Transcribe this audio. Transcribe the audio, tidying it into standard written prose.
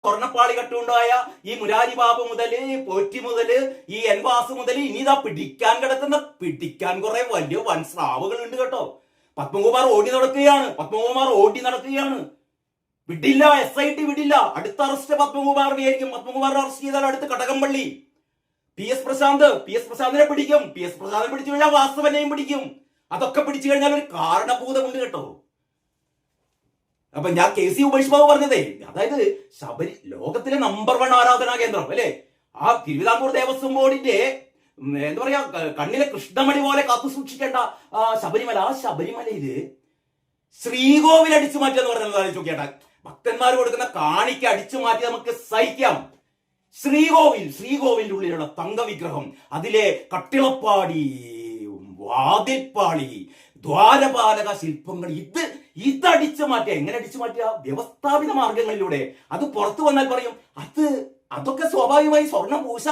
സ്വർണ്ണപ്പാളി കട്ടുണ്ടായ ഈ മുരാരി ബാബു മുതല് പോറ്റി മുതല് ഈ എൻവാസ് മുതൽ ഇനി ഇതാ പിടിക്കാൻ കുറെ വലിയ വൻ സ്രാവുകൾ ഉണ്ട് കേട്ടോ. പത്മകുമാർ ഓടി നടക്കുകയാണ്. വിടില്ല, SIT വിടില്ല. അടുത്ത അറസ്റ്റ് പത്മകുമാറിനെ ആയിരിക്കും. പത്മകുമാറിനെ അറസ്റ്റ് ചെയ്താൽ അടുത്ത് കടകംപള്ളി. PS പ്രശാന്തിനെ പിടിക്കും. PS പ്രശാന്തിനെ പിടിച്ചു കഴിഞ്ഞാൽ വാസവനെയും പിടിക്കും. അതൊക്കെ പിടിച്ചു കഴിഞ്ഞാൽ ഒരു കാരണഭൂതമുണ്ട് കേട്ടോ. അപ്പൊ ഞാൻ KC ഉമേഷ് ബാബു പറഞ്ഞതേ, അതായത് ലോകത്തിലെ നമ്പർ 1 ആരാധനാ കേന്ദ്രം അല്ലെ, ആ തിരുവിതാംകൂർ ദേവസ്വം ബോർഡിന്റെ എന്താ പറയാ കണ്ണിലെ കൃഷ്ണമണി പോലെ കാത്തു സൂക്ഷിക്കേണ്ട ശബരിമല, ആ ശബരിമലയില് ശ്രീകോവിൽ അടിച്ചു മാറ്റിയെന്ന് പറഞ്ഞാൽ ചോദിക്കേണ്ട, ഭക്തന്മാർ കൊടുക്കുന്ന കാണിക്ക് അടിച്ചു മാറ്റി നമുക്ക് സഹിക്കാം. ശ്രീകോവിലിന്റെ ഉള്ളിലുള്ള തങ്കവിഗ്രഹം, അതിലെ കട്ടിളപ്പാടി, വാതിൽപ്പാളി, ദ്വാരപാലക ശില്പങ്ങൾ, ഇതടിച്ചു മാറ്റിയ, എങ്ങനെ അടിച്ചു മാറ്റിയ? വ്യവസ്ഥാപിത മാർഗങ്ങളിലൂടെ. അത് പുറത്തു വന്നാൽ പറയും അതൊക്കെ സ്വാഭാവികമായി സ്വർണം പൂശ